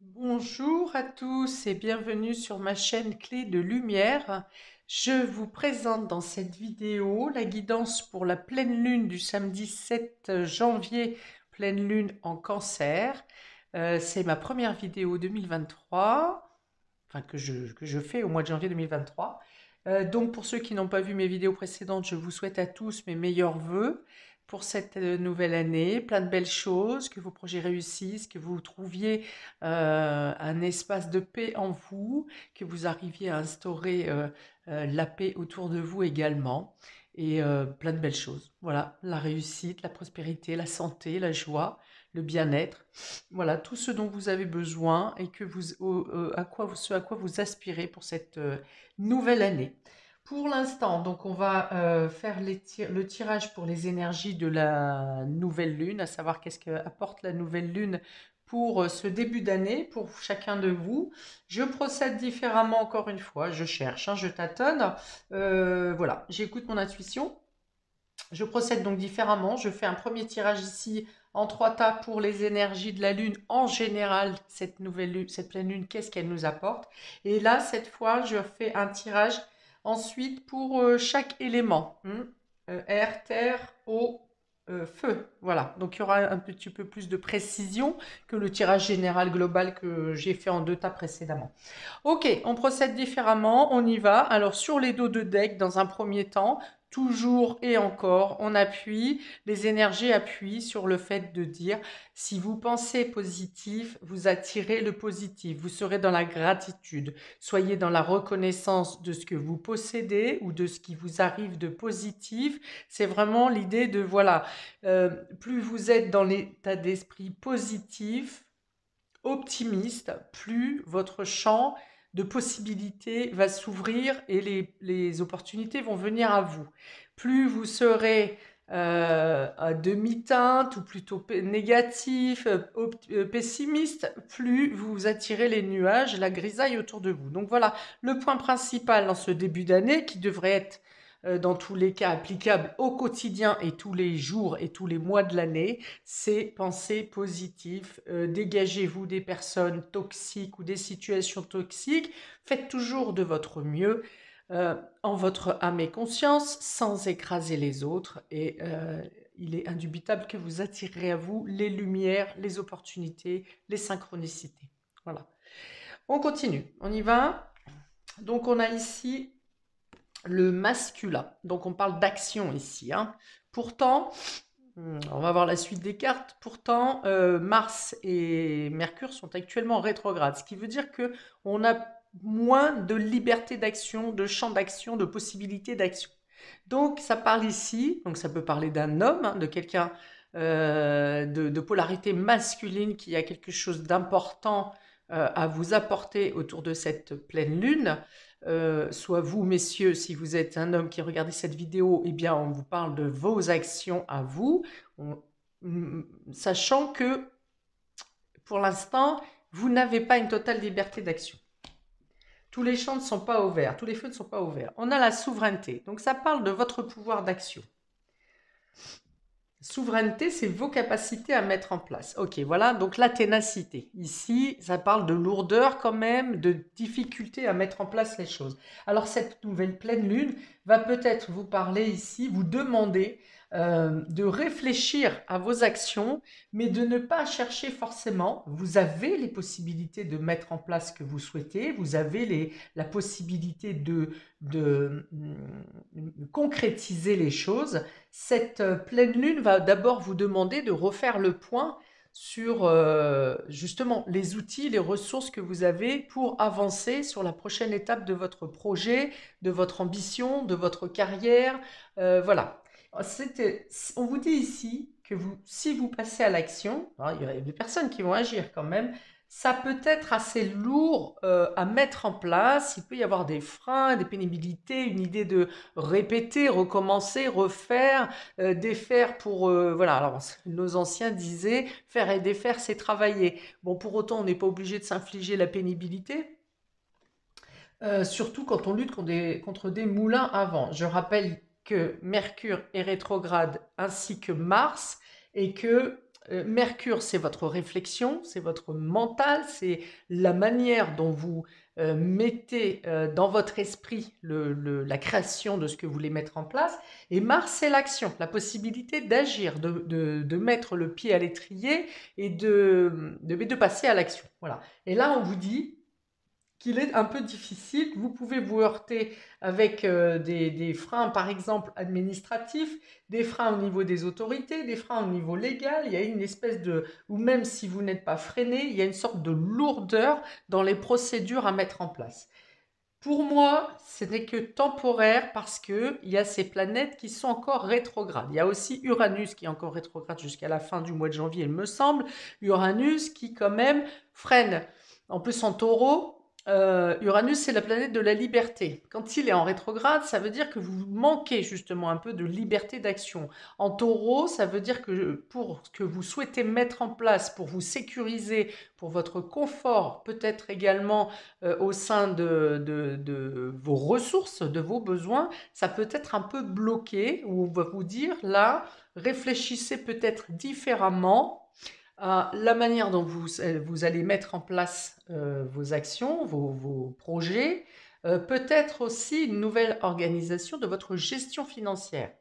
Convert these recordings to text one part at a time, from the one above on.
Bonjour à tous et bienvenue sur ma chaîne Clé de Lumière. Je vous présente dans cette vidéo la guidance pour la pleine lune du samedi 7 janvier, pleine lune en Cancer. C'est ma première vidéo 2023, enfin que je fais au mois de janvier 2023. Donc pour ceux qui n'ont pas vu mes vidéos précédentes, je vous souhaite à tous mes meilleurs vœux pour cette nouvelle année, plein de belles choses, que vos projets réussissent, que vous trouviez un espace de paix en vous, que vous arriviez à instaurer la paix autour de vous également, et plein de belles choses. Voilà, la réussite, la prospérité, la santé, la joie, le bien-être. Voilà, tout ce dont vous avez besoin et que ce à quoi vous aspirez pour cette nouvelle année. Pour l'instant, donc on va faire le tirage pour les énergies de la nouvelle lune, à savoir qu'est-ce qu'apporte la nouvelle lune pour ce début d'année, pour chacun de vous. Je procède différemment encore une fois, je cherche, hein, je tâtonne. Voilà, j'écoute mon intuition. Je procède donc différemment. Je fais un premier tirage ici en 3 tas pour les énergies de la Lune en général, cette nouvelle lune, cette pleine lune, qu'est-ce qu'elle nous apporte. Et là, cette fois, je fais un tirage ensuite pour chaque élément. Air, terre, eau, feu. Voilà. Donc il y aura un petit peu plus de précision que le tirage général global que j'ai fait en 2 tas précédemment. Ok, on procède différemment, on y va. Alors sur les dos de deck, dans un premier temps, toujours et encore, on appuie, les énergies appuient sur le fait de dire, si vous pensez positif, vous attirez le positif, vous serez dans la gratitude, soyez dans la reconnaissance de ce que vous possédez ou de ce qui vous arrive de positif. C'est vraiment l'idée de, voilà, plus vous êtes dans l'état d'esprit positif, optimiste, plus votre champ de possibilités va s'ouvrir et les opportunités vont venir à vous. Plus vous serez à demi-teinte ou plutôt négatif, pessimiste, plus vous attirez les nuages, la grisaille autour de vous. Donc voilà le point principal dans ce début d'année qui devrait être dans tous les cas applicable au quotidien et tous les jours et tous les mois de l'année, c'est penser positif, dégagez-vous des personnes toxiques ou des situations toxiques, faites toujours de votre mieux en votre âme et conscience sans écraser les autres et il est indubitable que vous attirerez à vous les lumières, les opportunités, les synchronicités. Voilà. On continue, on y va. Donc on a ici le masculin. Donc on parle d'action ici, hein. Pourtant, on va voir la suite des cartes. Pourtant, Mars et Mercure sont actuellement en rétrograde, ce qui veut dire que on a moins de liberté d'action, de champ d'action, de possibilités d'action. Donc, ça parle ici, donc ça peut parler d'un homme, hein, de quelqu'un de polarité masculine qui a quelque chose d'important à vous apporter autour de cette pleine lune. Soit vous, messieurs, si vous êtes un homme qui regardez cette vidéo, eh bien, on vous parle de vos actions à vous, sachant que pour l'instant, vous n'avez pas une totale liberté d'action. Tous les champs ne sont pas ouverts, tous les feux ne sont pas ouverts. On a la souveraineté, donc ça parle de votre pouvoir d'action. Souveraineté, c'est vos capacités à mettre en place. Ok, voilà, donc la ténacité. Ici, ça parle de lourdeur quand même, de difficulté à mettre en place les choses. Alors cette nouvelle pleine lune va peut-être vous parler ici, vous demander de réfléchir à vos actions, mais de ne pas chercher forcément. Vous avez les possibilités de mettre en place ce que vous souhaitez, vous avez la possibilité de concrétiser les choses. Cette pleine lune va d'abord vous demander de refaire le point sur justement les outils, les ressources que vous avez pour avancer sur la prochaine étape de votre projet, de votre ambition, de votre carrière. Voilà. On vous dit ici que si vous passez à l'action, hein, il y a des personnes qui vont agir quand même, ça peut être assez lourd à mettre en place. Il peut y avoir des freins, des pénibilités, une idée de répéter, recommencer, refaire, défaire pour... voilà, alors nos anciens disaient, faire et défaire, c'est travailler. Bon, pour autant, on n'est pas obligé de s'infliger la pénibilité, surtout quand on lutte contre des moulins à vent. Je rappelle que Mercure est rétrograde ainsi que Mars et que Mercure, c'est votre réflexion, c'est votre mental, c'est la manière dont vous mettez dans votre esprit la création de ce que vous voulez mettre en place. Et Mars, c'est l'action, la possibilité d'agir, de mettre le pied à l'étrier et de passer à l'action. Voilà. Et là, on vous dit qu'il est un peu difficile. Vous pouvez vous heurter avec des freins, par exemple, administratifs, des freins au niveau des autorités, des freins au niveau légal. Il y a une espèce de... ou même si vous n'êtes pas freiné, il y a une sorte de lourdeur dans les procédures à mettre en place. Pour moi, ce n'est que temporaire parce qu'il y a ces planètes qui sont encore rétrogrades. Il y a aussi Uranus qui est encore rétrograde jusqu'à la fin du mois de janvier, il me semble. Uranus qui quand même freine. En plus en taureau, Uranus, c'est la planète de la liberté. Quand il est en rétrograde, ça veut dire que vous manquez justement un peu de liberté d'action. En taureau, ça veut dire que pour ce que vous souhaitez mettre en place, pour vous sécuriser, pour votre confort, peut-être également au sein de vos ressources, de vos besoins, ça peut être un peu bloqué, ou on va vous dire, là, réfléchissez peut-être différemment à la manière dont vous allez mettre en place vos actions, vos projets, peut-être aussi une nouvelle organisation de votre gestion financière.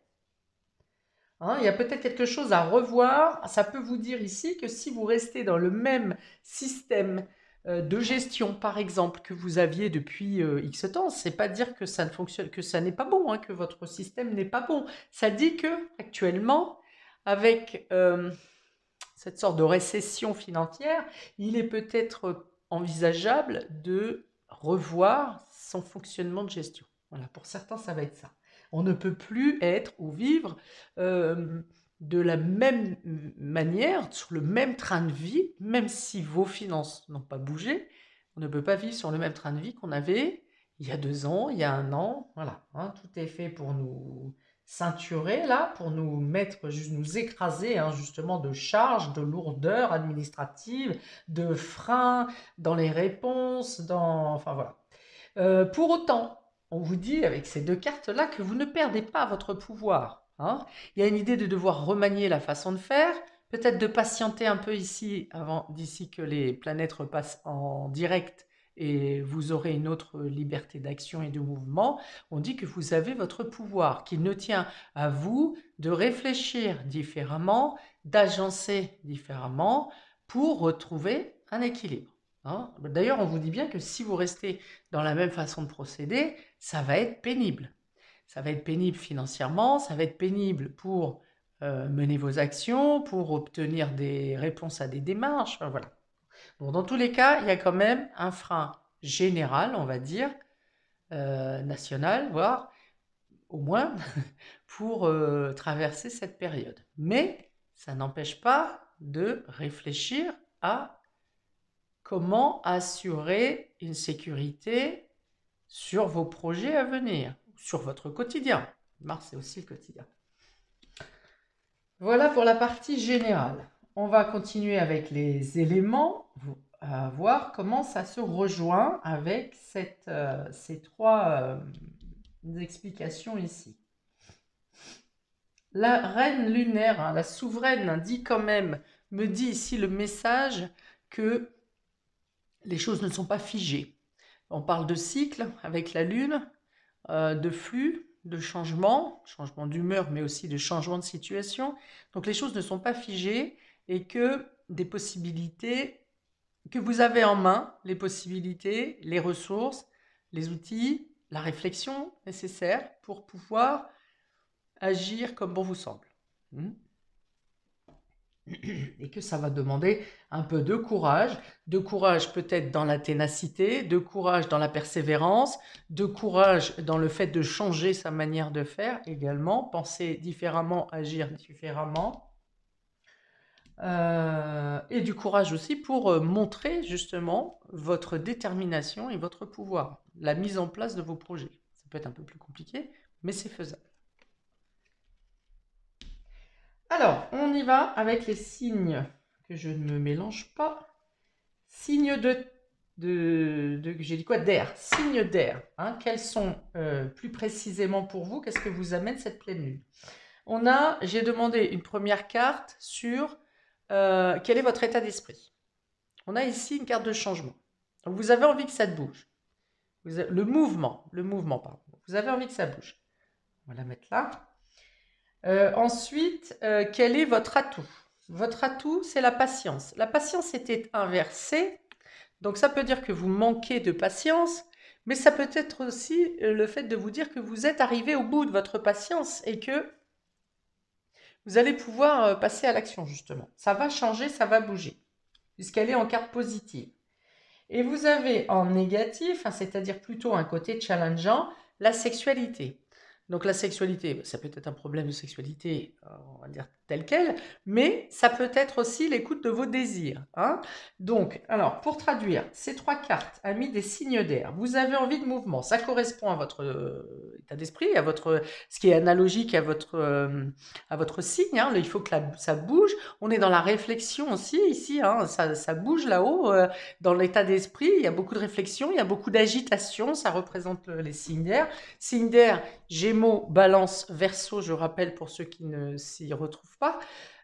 Hein, il y a peut-être quelque chose à revoir. Ça peut vous dire ici que si vous restez dans le même système de gestion, par exemple, que vous aviez depuis X temps, c'est pas dire que ça ne fonctionne, que ça n'est pas bon, hein, que votre système n'est pas bon. Ça dit que actuellement, avec cette sorte de récession financière, il est peut-être envisageable de revoir son fonctionnement de gestion. Voilà, pour certains, ça va être ça. On ne peut plus être ou vivre de la même manière, sur le même train de vie, même si vos finances n'ont pas bougé. On ne peut pas vivre sur le même train de vie qu'on avait il y a 2 ans, il y a 1 an. Voilà, hein, tout est fait pour nous ceinturer là, pour nous mettre, nous écraser hein, justement de charges, de lourdeurs administratives, de freins dans les réponses, enfin voilà. Pour autant, on vous dit avec ces 2 cartes-là que vous ne perdez pas votre pouvoir. Hein. Il y a une idée de devoir remanier la façon de faire, peut-être de patienter un peu ici, d'ici que les planètes repassent en direct et vous aurez une autre liberté d'action et de mouvement. On dit que vous avez votre pouvoir, qu'il ne tient à vous de réfléchir différemment, d'agencer différemment pour retrouver un équilibre. Hein. D'ailleurs, on vous dit bien que si vous restez dans la même façon de procéder, ça va être pénible. Ça va être pénible financièrement, ça va être pénible pour mener vos actions, pour obtenir des réponses à des démarches, enfin, voilà. Bon, dans tous les cas, il y a quand même un frein général, on va dire, national, voire au moins, pour traverser cette période. Mais ça n'empêche pas de réfléchir à comment assurer une sécurité sur vos projets à venir, sur votre quotidien. Mars, c'est aussi le quotidien. Voilà pour la partie générale. On va continuer avec les éléments, à voir comment ça se rejoint avec ces 3 explications ici. La reine lunaire, hein, la souveraine, dit quand même, me dit ici le message que les choses ne sont pas figées. On parle de cycle avec la lune, de flux, de changement d'humeur, mais aussi de changement de situation. Donc les choses ne sont pas figées et que des possibilités, que vous avez en main, les possibilités, les ressources, les outils, la réflexion nécessaire pour pouvoir agir comme bon vous semble. Et que ça va demander un peu de courage peut-être dans la ténacité, de courage dans la persévérance, de courage dans le fait de changer sa manière de faire également, penser différemment, agir différemment, et du courage aussi pour montrer justement votre détermination et votre pouvoir, la mise en place de vos projets. Ça peut être un peu plus compliqué, mais c'est faisable. Alors, on y va avec les signes, que je ne me mélange pas. Signes j'ai dit quoi? D'air. Signes d'air. Hein, quels sont plus précisément pour vous? Qu'est-ce que vous amène cette pleine lune? J'ai demandé une première carte sur quel est votre état d'esprit? On a ici une carte de changement. Donc vous avez envie que ça bouge. Le mouvement, pardon. Vous avez envie que ça bouge. On va la mettre là. Ensuite, quel est votre atout? Votre atout, c'est la patience. La patience était inversée, donc ça peut dire que vous manquez de patience, mais ça peut être aussi le fait de vous dire que vous êtes arrivé au bout de votre patience et que vous allez pouvoir passer à l'action, justement. Ça va changer, ça va bouger, puisqu'elle est en carte positive. Et vous avez en négatif, hein, c'est-à-dire plutôt un côté challengeant, la sexualité. Donc la sexualité, ça peut être un problème de sexualité, on va dire tel quel, mais ça peut être aussi l'écoute de vos désirs, hein. Donc, alors, pour traduire, ces trois cartes a mis des signes d'air. Vous avez envie de mouvement, ça correspond à votre état d'esprit, à votre, ce qui est analogique à votre signe, hein. Il faut que ça bouge. On est dans la réflexion aussi ici, hein, ça bouge là-haut. Dans l'état d'esprit, il y a beaucoup de réflexion, il y a beaucoup d'agitation, ça représente les signes d'air. Signes d'air, Gémeaux, Balance, Verseau, je rappelle pour ceux qui ne s'y retrouvent pas.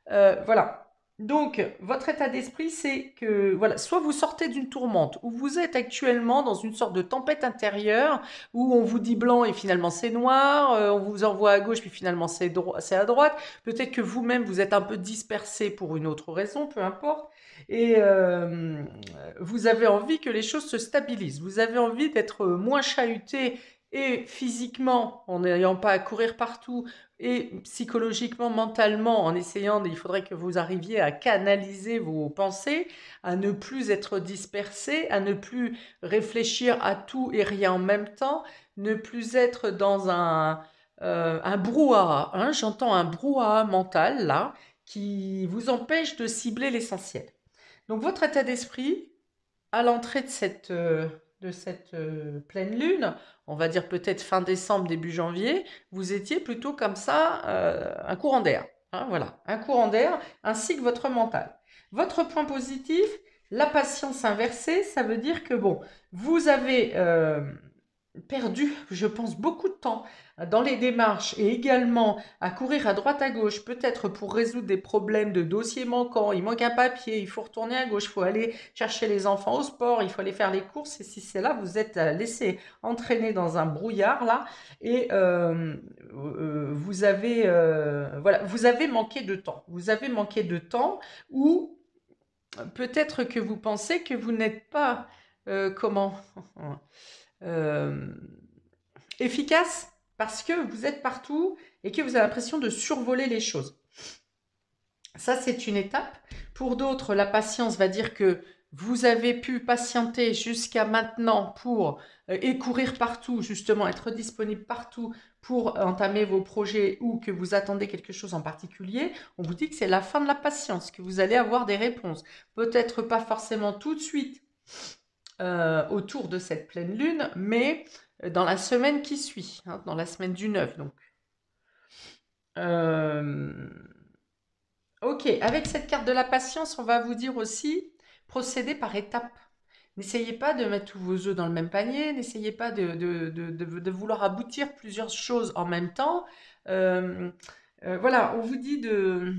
Voilà. Donc, votre état d'esprit, c'est que, voilà, soit vous sortez d'une tourmente, ou vous êtes actuellement dans une sorte de tempête intérieure, où on vous dit blanc et finalement c'est noir, on vous envoie à gauche puis finalement c'est à droite. Peut-être que vous-même vous êtes un peu dispersé pour une autre raison, peu importe. Et vous avez envie que les choses se stabilisent. Vous avez envie d'être moins chahuté et physiquement, en n'ayant pas à courir partout, et psychologiquement, mentalement, en essayant, il faudrait que vous arriviez à canaliser vos pensées, à ne plus être dispersé, à ne plus réfléchir à tout et rien en même temps, ne plus être dans un brouhaha, hein, j'entends un brouhaha mental là, qui vous empêche de cibler l'essentiel. Donc votre état d'esprit, à l'entrée de cette pleine lune, on va dire peut-être fin décembre, début janvier, vous étiez plutôt comme ça, un courant d'air, hein, voilà, un courant d'air, ainsi que votre mental. Votre point positif, la patience inversée, ça veut dire que bon, vous avez perdu, je pense, beaucoup de temps dans les démarches et également à courir à droite à gauche, peut-être pour résoudre des problèmes de dossiers manquants. Il manque un papier, il faut retourner à gauche, il faut aller chercher les enfants au sport, il faut aller faire les courses. Et si c'est là, vous êtes laissé entraîner dans un brouillard là et vous avez voilà, vous avez manqué de temps. Vous avez manqué de temps ou peut-être que vous pensez que vous n'êtes pas comment euh, efficace parce que vous êtes partout et que vous avez l'impression de survoler les choses. Ça, c'est une étape. Pour d'autres, la patience va dire que vous avez pu patienter jusqu'à maintenant pour et courir partout, justement, être disponible partout pour entamer vos projets ou que vous attendez quelque chose en particulier. On vous dit que c'est la fin de la patience, que vous allez avoir des réponses. Peut-être pas forcément tout de suite autour de cette pleine lune, mais dans la semaine qui suit, hein, dans la semaine du 9 donc. Ok, avec cette carte de la patience, on va vous dire aussi, procéder par étapes. N'essayez pas de mettre tous vos œufs dans le même panier, n'essayez pas de vouloir aboutir plusieurs choses en même temps. Voilà, on vous dit de...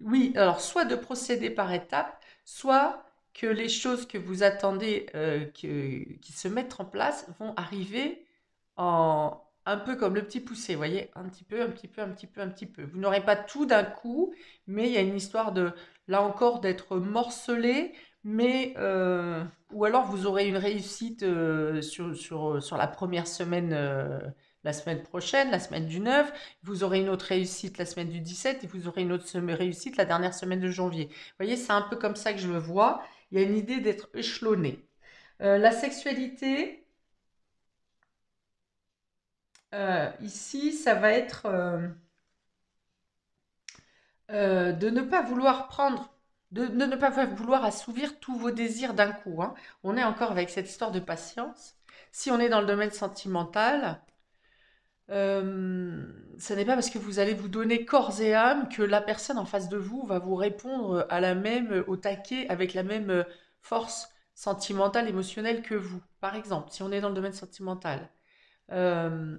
Oui, alors soit de procéder par étapes, soit que les choses que vous attendez qui se mettent en place vont arriver un peu comme le petit poussé, vous voyez, un petit peu, un petit peu, un petit peu, un petit peu. Vous n'aurez pas tout d'un coup, mais il y a une histoire de, là encore, d'être morcelé, mais ou alors vous aurez une réussite sur la première semaine, la semaine prochaine, la semaine du 9, vous aurez une autre réussite la semaine du 17 et vous aurez une autre réussite la dernière semaine de janvier. Vous voyez, c'est un peu comme ça que je le vois. Il y a une idée d'être échelonné. La sexualité, ici, ça va être de ne pas vouloir prendre, de ne pas vouloir assouvir tous vos désirs d'un coup, hein. On est encore avec cette histoire de patience. Si on est dans le domaine sentimental, ce n'est pas parce que vous allez vous donner corps et âme que la personne en face de vous va vous répondre à la même, au taquet, avec la même force sentimentale, émotionnelle que vous. Par exemple, si on est dans le domaine sentimental. Euh,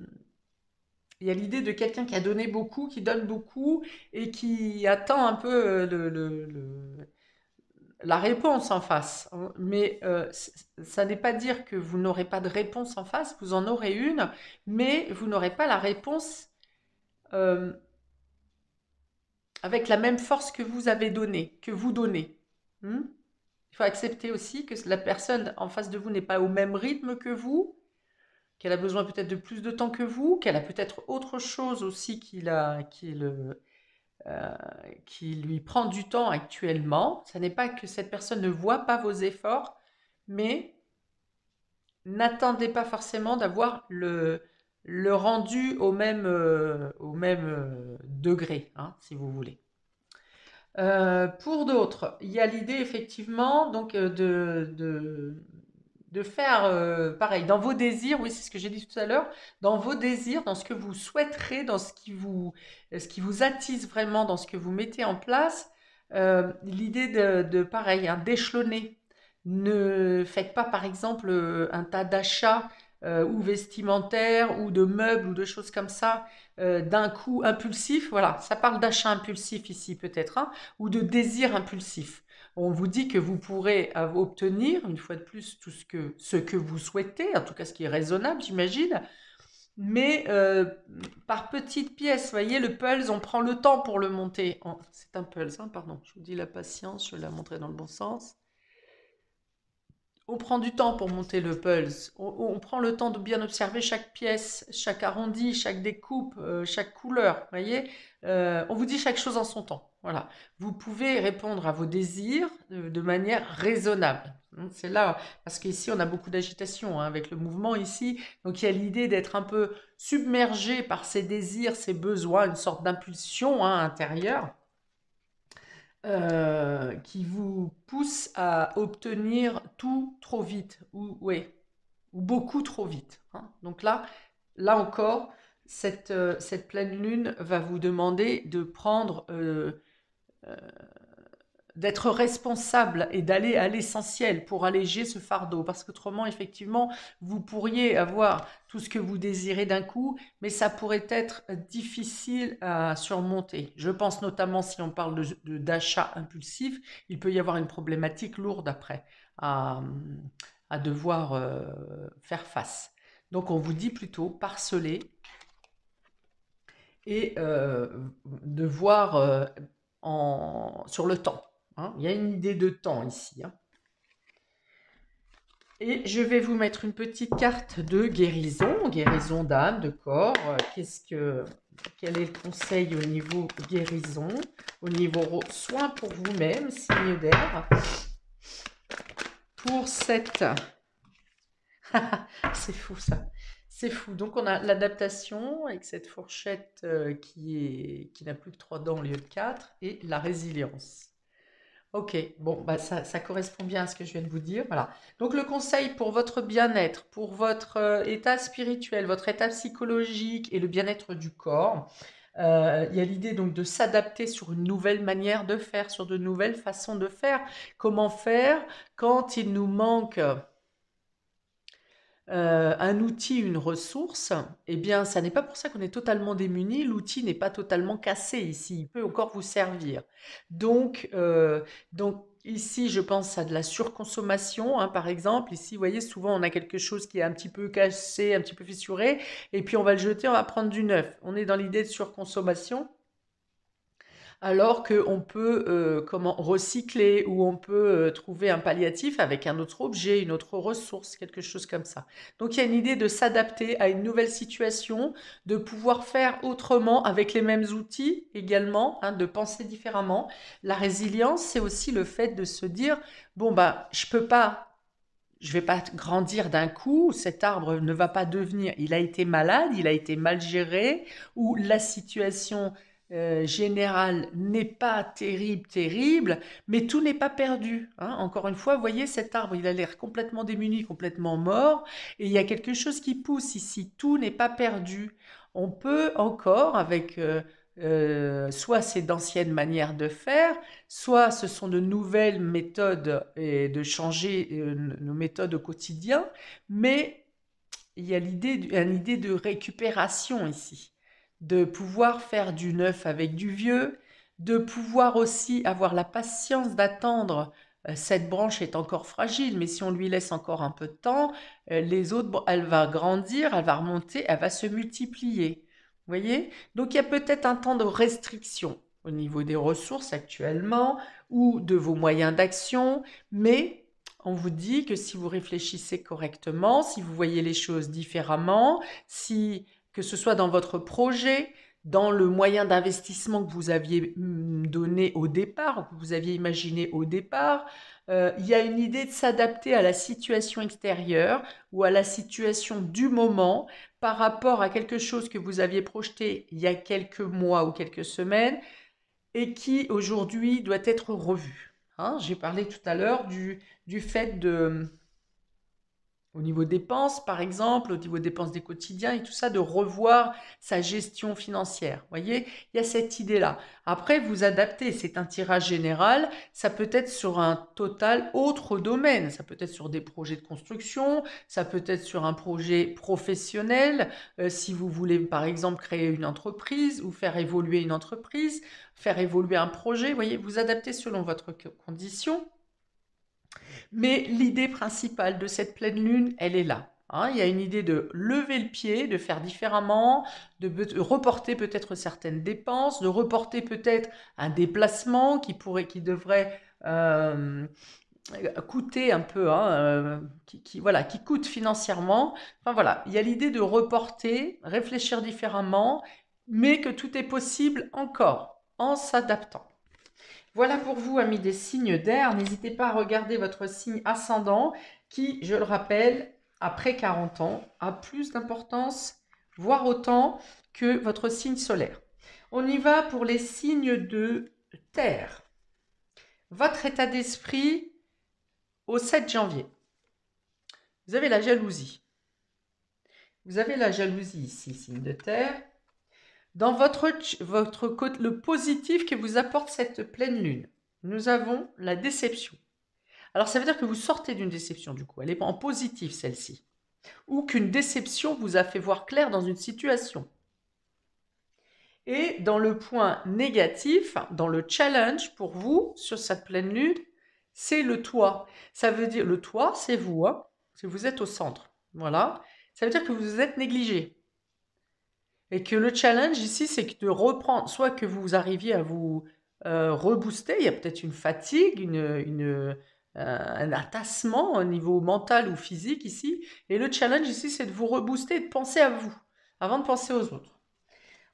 Il y a l'idée de quelqu'un qui a donné beaucoup, qui donne beaucoup et qui attend un peu la réponse en face, hein. Mais ça n'est pas dire que vous n'aurez pas de réponse en face, vous en aurez une, mais vous n'aurez pas la réponse euh, avec la même force que vous avez donné, que vous donnez. Hmm. Il faut accepter aussi que la personne en face de vous n'est pas au même rythme que vous, qu'elle a besoin peut-être de plus de temps que vous, qu'elle a peut-être autre chose aussi euh, qui lui prend du temps actuellement. Ce n'est pas que cette personne ne voit pas vos efforts, mais n'attendez pas forcément d'avoir le rendu au même degré, hein, si vous voulez. Pour d'autres, il y a l'idée effectivement donc de faire pareil dans vos désirs, oui c'est ce que j'ai dit tout à l'heure, dans vos désirs, dans ce que vous souhaiterez, dans ce qui vous attise vraiment, dans ce que vous mettez en place, l'idée de pareil, hein, d'échelonner. Ne faites pas par exemple un tas d'achats ou vestimentaires ou de meubles ou de choses comme ça d'un coup impulsif. Voilà, ça parle d'achat impulsif ici peut-être, hein, ou de désir impulsif. On vous dit que vous pourrez obtenir, une fois de plus, tout ce que vous souhaitez, en tout cas ce qui est raisonnable, j'imagine, mais par petites pièces. Vous voyez, le pulse, on prend le temps pour le monter. C'est un pulse, hein, pardon, je vous dis la patience, je l'ai montré dans le bon sens. On prend du temps pour monter le pulse. On prend le temps de bien observer chaque pièce, chaque arrondi, chaque découpe, chaque couleur. Voyez, on vous dit chaque chose en son temps. Voilà. Vous pouvez répondre à vos désirs de manière raisonnable. C'est là, parce qu'ici on a beaucoup d'agitation hein, avec le mouvement ici. Donc il y a l'idée d'être un peu submergé par ses désirs, ses besoins, une sorte d'impulsion hein, intérieure qui vous pousse à obtenir tout trop vite, ou, ouais, ou beaucoup trop vite, hein. Donc là encore, cette pleine lune va vous demander de prendre d'être responsable et d'aller à l'essentiel pour alléger ce fardeau. Parce qu'autrement, effectivement, vous pourriez avoir tout ce que vous désirez d'un coup, mais ça pourrait être difficile à surmonter. Je pense notamment, si on parle d'achat impulsif, il peut y avoir une problématique lourde après à, à devoir faire face. Donc on vous dit plutôt parceler et de voir sur le temps. Hein. Il y a une idée de temps ici. Hein. Et je vais vous mettre une petite carte de guérison, guérison d'âme, de corps. Quel est le conseil au niveau guérison, au niveau soin pour vous-même, signe d'air, pour cette... C'est fou ça. C'est fou. Donc on a l'adaptation avec cette fourchette qui n'a plus que 3 dents au lieu de 4 et la résilience. Ok, bon, bah ça correspond bien à ce que je viens de vous dire. Voilà. Donc le conseil pour votre bien-être, pour votre état spirituel, votre état psychologique et le bien-être du corps, il y a l'idée donc de s'adapter sur une nouvelle manière de faire, sur de nouvelles façons de faire. Comment faire quand il nous manque un outil, une ressource, eh bien, ça n'est pas pour ça qu'on est totalement démuni. L'outil n'est pas totalement cassé ici. Il peut encore vous servir. Donc ici, je pense à de la surconsommation, hein, par exemple. Ici, vous voyez, souvent, on a quelque chose qui est un petit peu cassé, un petit peu fissuré, et puis on va le jeter, on va prendre du neuf. On est dans l'idée de surconsommation alors qu'on peut comment recycler ou on peut trouver un palliatif avec un autre objet, une autre ressource, quelque chose comme ça. Donc il y a une idée de s'adapter à une nouvelle situation, de pouvoir faire autrement avec les mêmes outils également, hein, de penser différemment. La résilience, c'est aussi le fait de se dire, bon bah je vais pas grandir d'un coup, cet arbre ne va pas devenir, il a été malade, il a été mal géré, ou la situation générale n'est pas terrible, terrible, mais tout n'est pas perdu. Hein. Encore une fois, vous voyez, cet arbre, il a l'air complètement démuni, complètement mort, et il y a quelque chose qui pousse ici, tout n'est pas perdu. On peut encore, avec soit c'est d'anciennes manières de faire, soit ce sont de nouvelles méthodes et de changer nos méthodes au quotidien, mais il y a une idée de récupération ici. de pouvoir faire du neuf avec du vieux, de pouvoir aussi avoir la patience d'attendre. Cette branche est encore fragile, mais si on lui laisse encore un peu de temps, les autres, elle va grandir, elle va remonter, elle va se multiplier. Vous voyez? Donc il y a peut-être un temps de restriction au niveau des ressources actuellement ou de vos moyens d'action, mais on vous dit que si vous réfléchissez correctement, si vous voyez les choses différemment, si que ce soit dans votre projet, dans le moyen d'investissement que vous aviez donné au départ, que vous aviez imaginé au départ, il y a une idée de s'adapter à la situation extérieure ou à la situation du moment par rapport à quelque chose que vous aviez projeté il y a quelques mois ou quelques semaines et qui aujourd'hui doit être revu. Hein, j'ai parlé tout à l'heure du fait de, au niveau dépenses, par exemple, au niveau dépenses des quotidiens et tout ça, de revoir sa gestion financière. Vous voyez, il y a cette idée-là. Après, vous adaptez, c'est un tirage général, ça peut être sur un total autre domaine, ça peut être sur des projets de construction, ça peut être sur un projet professionnel, si vous voulez par exemple créer une entreprise ou faire évoluer une entreprise, faire évoluer un projet, vous voyez, vous adaptez selon votre condition. Mais l'idée principale de cette pleine lune, elle est là. Hein. Il y a une idée de lever le pied, de faire différemment, de reporter peut-être certaines dépenses, de reporter peut-être un déplacement qui devrait coûter un peu, hein, voilà, qui coûte financièrement. Enfin voilà, il y a l'idée de reporter, réfléchir différemment, mais que tout est possible encore en s'adaptant. Voilà pour vous, amis des signes d'air. N'hésitez pas à regarder votre signe ascendant qui, je le rappelle, après 40 ans, a plus d'importance, voire autant, que votre signe solaire. On y va pour les signes de terre. Votre état d'esprit au 7 janvier. Vous avez la jalousie. Vous avez la jalousie ici, signe de terre. Dans le positif que vous apporte cette pleine lune, nous avons la déception. Alors ça veut dire que vous sortez d'une déception du coup, elle est en positif celle-ci. Ou qu'une déception vous a fait voir clair dans une situation. Et dans le point négatif, dans le challenge pour vous sur cette pleine lune, c'est le toit. Ça veut dire, le toit c'est vous, hein, si vous êtes au centre. Voilà. Ça veut dire que vous êtes négligé. Et que le challenge ici, c'est de reprendre, soit que vous arriviez à vous rebooster, il y a peut-être une fatigue, un atassement au niveau mental ou physique ici. Et le challenge ici, c'est de vous rebooster et de penser à vous, avant de penser aux autres.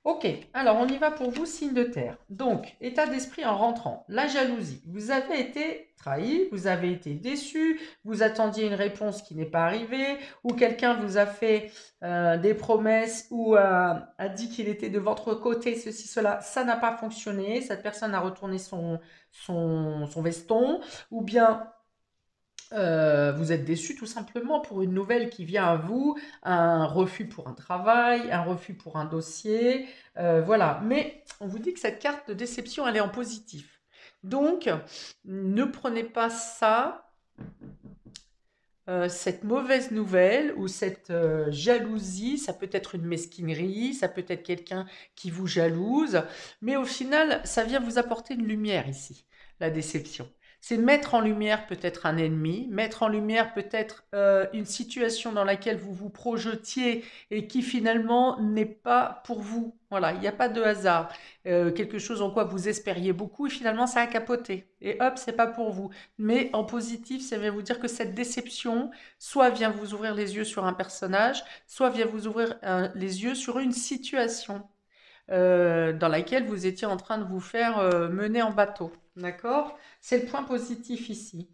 Ok, alors on y va pour vous, signe de terre. Donc, état d'esprit en rentrant, la jalousie. Vous avez été trahi, vous avez été déçu, vous attendiez une réponse qui n'est pas arrivée, ou quelqu'un vous a fait des promesses ou a dit qu'il était de votre côté, ceci, cela, ça n'a pas fonctionné, cette personne a retourné son veston, ou bien vous êtes déçu tout simplement pour une nouvelle qui vient à vous, un refus pour un travail, un refus pour un dossier, voilà. Mais on vous dit que cette carte de déception, elle est en positif. Donc, ne prenez pas ça, cette mauvaise nouvelle ou cette jalousie, ça peut être une mesquinerie, ça peut être quelqu'un qui vous jalouse, mais au final, ça vient vous apporter une lumière ici, la déception. C'est mettre en lumière peut-être un ennemi, mettre en lumière peut-être une situation dans laquelle vous vous projetiez et qui finalement n'est pas pour vous. Voilà, il n'y a pas de hasard. Quelque chose en quoi vous espériez beaucoup et finalement ça a capoté. Et hop, c'est pas pour vous. Mais en positif, ça vient vous dire que cette déception, soit vient vous ouvrir les yeux sur un personnage, soit vient vous ouvrir les yeux sur une situation dans laquelle vous étiez en train de vous faire mener en bateau. D'accord? C'est le point positif ici.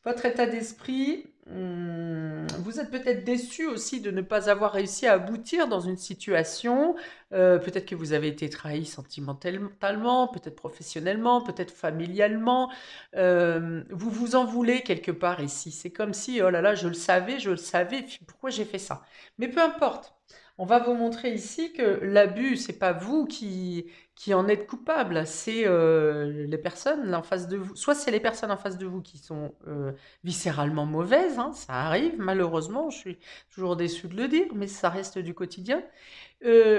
Votre état d'esprit, vous êtes peut-être déçu aussi de ne pas avoir réussi à aboutir dans une situation. Peut-être que vous avez été trahi sentimentalement, peut-être professionnellement, peut-être familialement. Vous vous en voulez quelque part ici. C'est comme si, oh là là, je le savais, pourquoi j'ai fait ça? Mais peu importe. On va vous montrer ici que l'abus, c'est pas vous qui en êtes coupable, c'est les personnes en face de vous. Soit c'est les personnes en face de vous qui sont viscéralement mauvaises, hein, ça arrive malheureusement, je suis toujours déçue de le dire, mais ça reste du quotidien.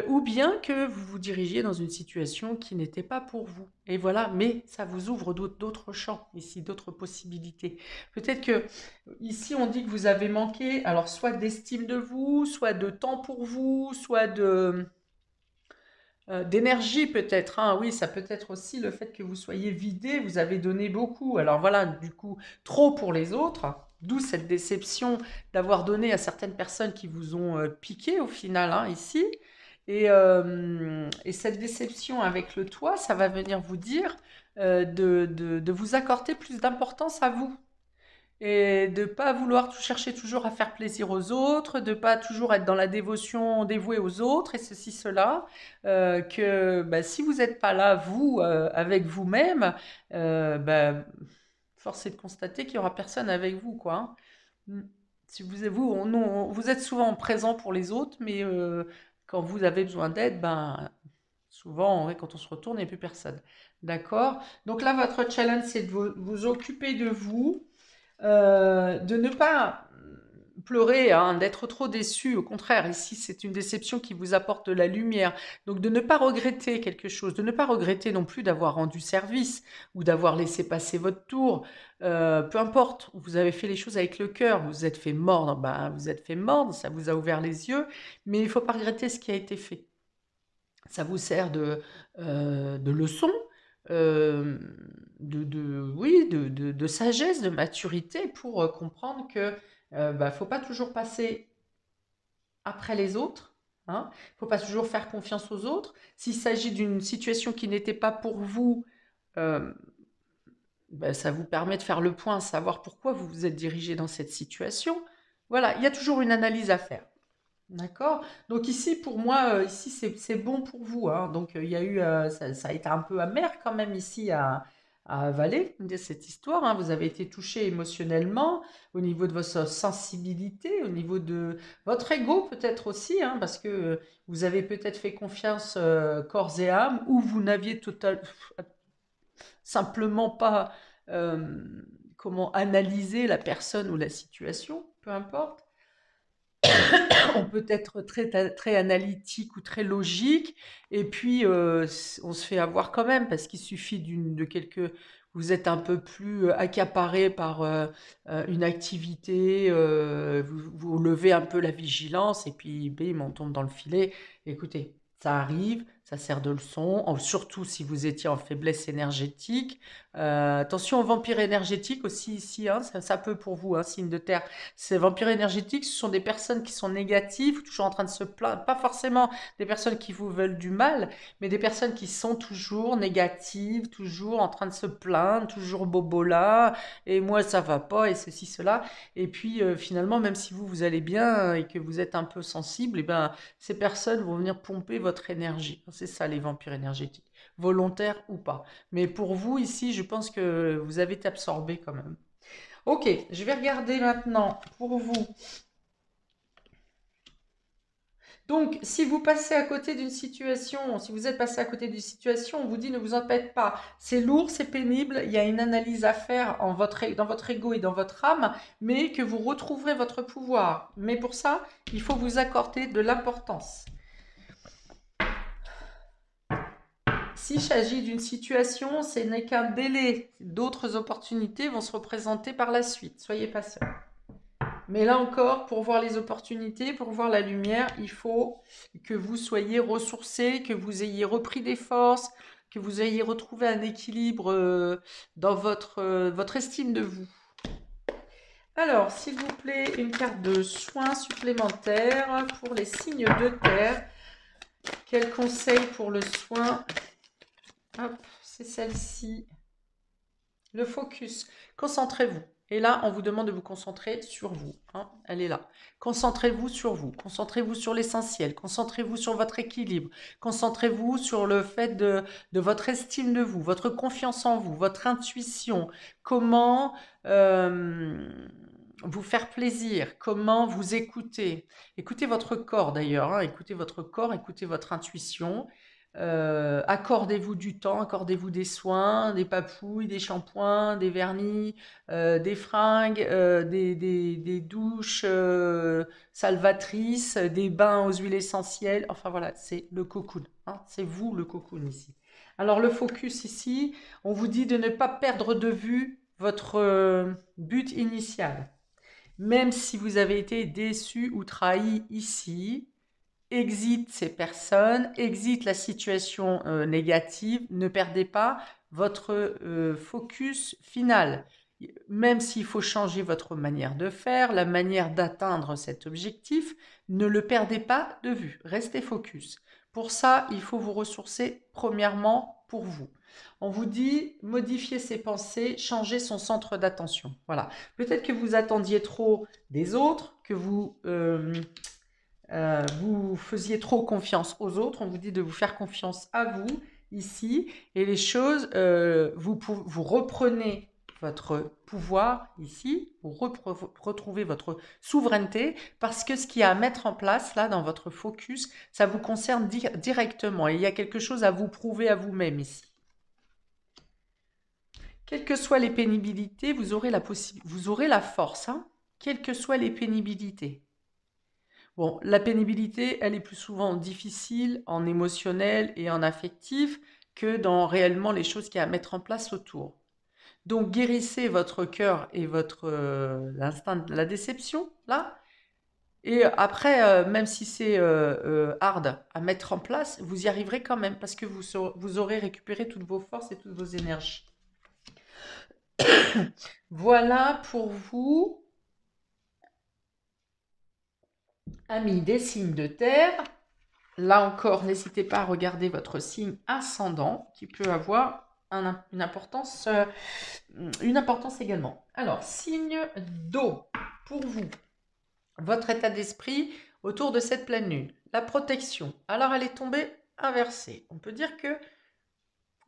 Ou bien que vous vous dirigiez dans une situation qui n'était pas pour vous. Et voilà, mais ça vous ouvre d'autres champs ici, d'autres possibilités. Peut-être que ici on dit que vous avez manqué, alors soit d'estime de vous, soit de temps pour vous, soit de d'énergie peut-être, hein. Oui, ça peut être aussi le fait que vous soyez vidé, vous avez donné beaucoup. Alors voilà, du coup, trop pour les autres, d'où cette déception d'avoir donné à certaines personnes qui vous ont piqué au final, hein, ici. Et cette déception avec le toit, ça va venir vous dire de vous accorder plus d'importance à vous et de pas vouloir chercher toujours à faire plaisir aux autres, de pas toujours être dans la dévotion dévouée aux autres et ceci, cela, que bah, si vous n'êtes pas là, vous, avec vous-même, bah, force est de constater qu'il y aura personne avec vous, quoi, hein. Mm. Si vous êtes souvent présent pour les autres, mais quand vous avez besoin d'aide, ben, souvent, ouais, quand on se retourne, il n'y a plus personne. D'accord? Donc là, votre challenge, c'est de vous occuper de vous, de ne pas pleurer, hein, d'être trop déçu. Au contraire, ici, c'est une déception qui vous apporte de la lumière. Donc, de ne pas regretter quelque chose, de ne pas regretter non plus d'avoir rendu service ou d'avoir laissé passer votre tour. Peu importe, vous avez fait les choses avec le cœur, vous vous êtes fait mordre, ben, vous êtes fait mordre, ça vous a ouvert les yeux, mais il ne faut pas regretter ce qui a été fait. Ça vous sert de leçon, euh, oui, de sagesse, de maturité pour comprendre que bah, faut pas toujours passer après les autres. Hein. Faut pas toujours faire confiance aux autres. S'il s'agit d'une situation qui n'était pas pour vous, euh, bah, ça vous permet de faire le point, savoir pourquoi vous vous êtes dirigé dans cette situation. Voilà, il y a toujours une analyse à faire. D'accord. Donc ici, pour moi, ici, c'est bon pour vous, hein. Donc il y a eu, ça a été un peu amer quand même ici à avaler cette histoire, hein. Vous avez été touché émotionnellement au niveau de votre sensibilité, au niveau de votre ego peut-être aussi, hein, parce que vous avez peut-être fait confiance corps et âme, ou vous n'aviez simplement pas comment analyser la personne ou la situation, peu importe. On peut être très analytique ou très logique, et puis on se fait avoir quand même, parce qu'il suffit de quelques... Vous êtes un peu plus accaparé par une activité, vous levez un peu la vigilance, et puis bim, on tombe dans le filet. Écoutez, ça arrive, ça sert de leçon, surtout si vous étiez en faiblesse énergétique. Attention aux vampires énergétiques aussi ici, hein, ça peut pour vous, hein, signe de terre. Ces vampires énergétiques, ce sont des personnes qui sont négatives, toujours en train de se plaindre. Pas forcément des personnes qui vous veulent du mal, mais des personnes qui sont toujours négatives, toujours en train de se plaindre, toujours bobola, et moi ça va pas, et ceci, cela. Et puis finalement, même si vous allez bien et que vous êtes un peu sensible, et ben, ces personnes vont venir pomper votre énergie. C'est ça les vampires énergétiques, volontaires ou pas. Mais pour vous ici, je pense que vous avez été absorbé quand même. Ok, je vais regarder maintenant pour vous. Donc, si vous passez à côté d'une situation, si vous êtes passé à côté d'une situation, on vous dit ne vous en faites pas. C'est lourd, c'est pénible, il y a une analyse à faire dans votre ego et dans votre âme, mais que vous retrouverez votre pouvoir. Mais pour ça, il faut vous accorder de l'importance. S'il s'agit d'une situation, ce n'est qu'un délai. D'autres opportunités vont se représenter par la suite. Soyez patient. Mais là encore, pour voir les opportunités, pour voir la lumière, il faut que vous soyez ressourcés, que vous ayez repris des forces, que vous ayez retrouvé un équilibre dans votre estime de vous. Alors, s'il vous plaît, une carte de soins supplémentaires pour les signes de terre. Quel conseil pour le soin? Hop, c'est celle-ci. Le focus. Concentrez-vous. Et là, on vous demande de vous concentrer sur vous. Hein, elle est là. Concentrez-vous sur vous. Concentrez-vous sur l'essentiel. Concentrez-vous sur votre équilibre. Concentrez-vous sur le fait de votre estime de vous, votre confiance en vous, votre intuition. Comment vous faire plaisir. Comment vous écouter. Écoutez votre corps d'ailleurs. Hein, écoutez votre corps, écoutez votre intuition. Accordez-vous du temps, accordez-vous des soins, des papouilles, des shampoings, des vernis, des fringues, des douches salvatrices, des bains aux huiles essentielles. Enfin voilà, c'est le cocoon, hein, c'est vous le cocoon ici. Alors le focus ici, on vous dit de ne pas perdre de vue votre but initial. Même si vous avez été déçu ou trahi ici, exit ces personnes, exit la situation négative, ne perdez pas votre focus final. Même s'il faut changer votre manière de faire, la manière d'atteindre cet objectif, ne le perdez pas de vue, restez focus. Pour ça, il faut vous ressourcer premièrement pour vous. On vous dit modifier ses pensées, changer son centre d'attention. Voilà. Peut-être que vous attendiez trop des autres, que vous faisiez trop confiance aux autres, on vous dit de vous faire confiance à vous ici, et les choses, vous reprenez votre pouvoir ici, vous retrouvez votre souveraineté, parce que ce qu'il y a à mettre en place là dans votre focus, ça vous concerne directement, et il y a quelque chose à vous prouver à vous-même ici. Quelles que soient les pénibilités, vous aurez la force, hein, quelles que soient les pénibilités. Bon, la pénibilité, elle est plus souvent difficile en émotionnel et en affectif que dans réellement les choses qu'il y a à mettre en place autour. Donc guérissez votre cœur et votre l'instinct de la déception, là. Et après, même si c'est hard à mettre en place, vous y arriverez quand même parce que vous aurez récupéré toutes vos forces et toutes vos énergies. Voilà pour vous, amis des signes de terre. Là encore, n'hésitez pas à regarder votre signe ascendant qui peut avoir une importance également. Alors, signe d'eau, pour vous, votre état d'esprit autour de cette pleine lune. La protection, alors elle est tombée inversée. On peut dire que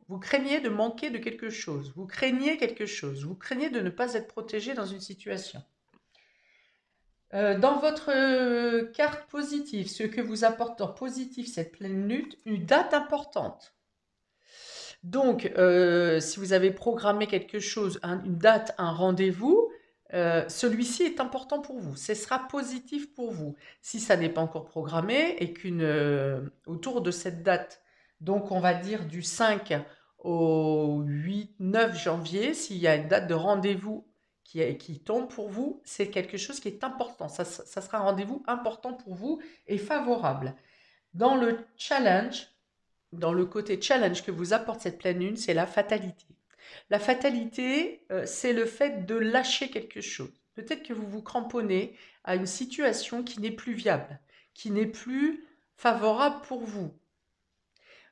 vous craignez de manquer de quelque chose, vous craignez quelque chose, vous craignez de ne pas être protégé dans une situation. Dans votre carte positive, ce que vous apporte en positif cette pleine lune, une date importante. Donc, si vous avez programmé quelque chose, une date, un rendez-vous, celui-ci est important pour vous. Ce sera positif pour vous. Si ça n'est pas encore programmé et autour de cette date, donc on va dire du 5 au 8-9 janvier, s'il y a une date de rendez-vous qui tombe pour vous, c'est quelque chose qui est important. Ça sera un rendez-vous important pour vous et favorable. Dans le challenge, dans le côté challenge que vous apporte cette pleine lune, c'est la fatalité. La fatalité, c'est le fait de lâcher quelque chose. Peut-être que vous vous cramponnez à une situation qui n'est plus viable, qui n'est plus favorable pour vous.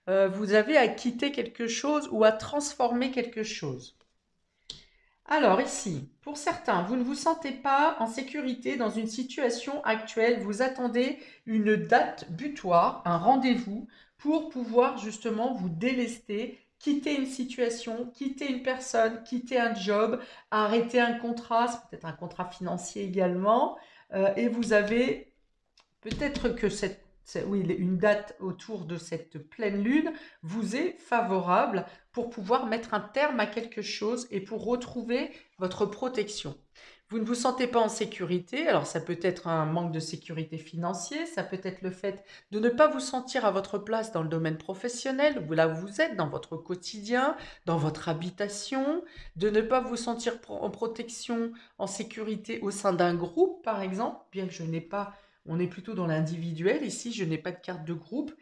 Vous avez à quitter quelque chose ou à transformer quelque chose. Alors ici, pour certains, vous ne vous sentez pas en sécurité dans une situation actuelle, vous attendez une date butoir, un rendez-vous, pour pouvoir justement vous délester, quitter une situation, quitter une personne, quitter un job, arrêter un contrat, c'est peut-être un contrat financier également, et vous avez peut-être que une date autour de cette pleine lune vous est favorable pour pouvoir mettre un terme à quelque chose et pour retrouver votre protection. Vous ne vous sentez pas en sécurité, alors ça peut être un manque de sécurité financière, ça peut être le fait de ne pas vous sentir à votre place dans le domaine professionnel, là où vous êtes, dans votre quotidien, dans votre habitation, de ne pas vous sentir en protection, en sécurité au sein d'un groupe, par exemple, bien que je n'ai pas on est plutôt dans l'individuel. Ici, je n'ai pas de carte de groupe.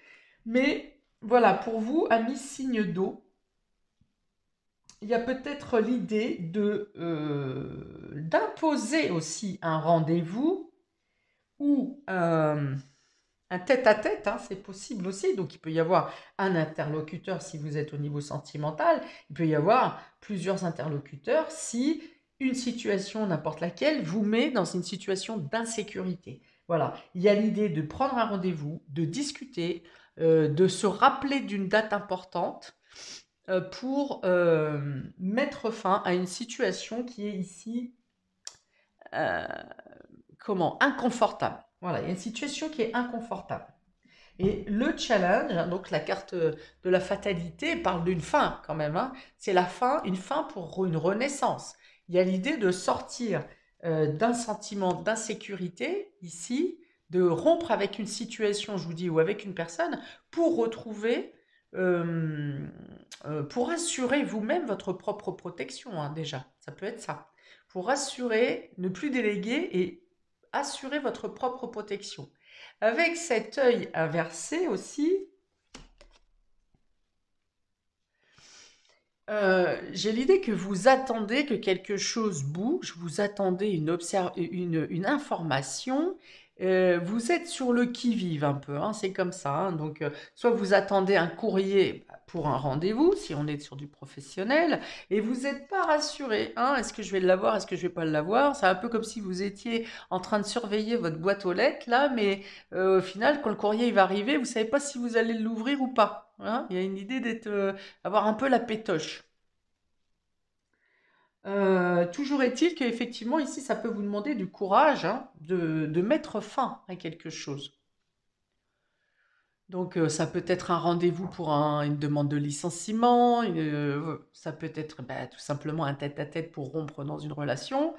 Mais voilà, pour vous, amis signe d'eau, il y a peut-être l'idée d'imposer aussi un rendez-vous ou un tête-à-tête, hein, c'est possible aussi. Donc, il peut y avoir un interlocuteur si vous êtes au niveau sentimental. Il peut y avoir plusieurs interlocuteurs si une situation, n'importe laquelle, vous met dans une situation d'insécurité. Voilà, il y a l'idée de prendre un rendez-vous, de discuter, de se rappeler d'une date importante pour mettre fin à une situation qui est ici inconfortable. Voilà, il y a une situation qui est inconfortable. Et le challenge, hein, donc la carte de la fatalité, parle d'une fin quand même, hein. C'est la fin, une fin pour une renaissance. Il y a l'idée de sortir d'un sentiment d'insécurité ici, de rompre avec une situation, je vous dis, ou avec une personne, pour retrouver, euh, pour assurer vous-même votre propre protection, hein, déjà. Ça peut être ça. Pour assurer, ne plus déléguer et assurer votre propre protection. Avec cet œil inversé aussi, j'ai l'idée que vous attendez que quelque chose bouge, vous attendez une information, vous êtes sur le qui-vive un peu, hein, c'est comme ça, hein. Donc, soit vous attendez un courrier pour un rendez-vous, si on est sur du professionnel, et vous n'êtes pas rassuré, hein. Est-ce que je vais l'avoir, est-ce que je vais pas l'avoir? C'est un peu comme si vous étiez en train de surveiller votre boîte aux lettres, là, mais au final, quand le courrier il va arriver, vous savez pas si vous allez l'ouvrir ou pas, hein. Il y a une idée d'être, avoir un peu la pétoche. Toujours est-il qu'effectivement, ici, ça peut vous demander du courage, hein, de mettre fin à quelque chose. Donc, ça peut être un rendez-vous pour une demande de licenciement, ça peut être bah, tout simplement un tête-à-tête pour rompre dans une relation.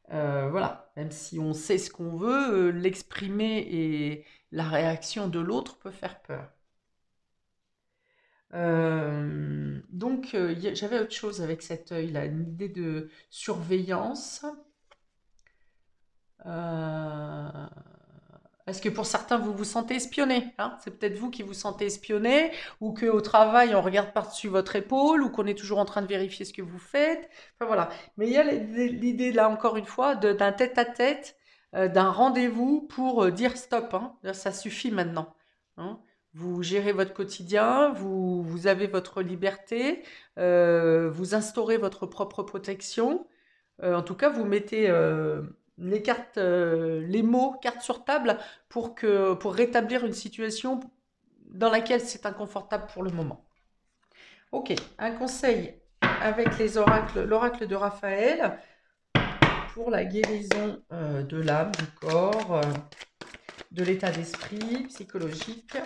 Voilà, même si on sait ce qu'on veut, l'exprimer et la réaction de l'autre peut faire peur. Donc, j'avais autre chose avec cet œil-là, une idée de surveillance. Euh, Est-ce que pour certains, vous vous sentez espionné, hein? C'est peut-être vous qui vous sentez espionné, ou qu'au travail, on regarde par-dessus votre épaule, ou qu'on est toujours en train de vérifier ce que vous faites. Enfin voilà. Mais il y a l'idée, là, encore une fois, d'un tête-à-tête, d'un rendez-vous pour dire stop, hein. Ça suffit maintenant, hein. Vous gérez votre quotidien, vous avez votre liberté, vous instaurez votre propre protection. En tout cas, vous mettez les cartes, les mots, cartes sur table pour rétablir une situation dans laquelle c'est inconfortable pour le moment. Ok, un conseil avec les oracles, l'oracle de Raphaël pour la guérison de l'âme, du corps, de l'état d'esprit psychologique.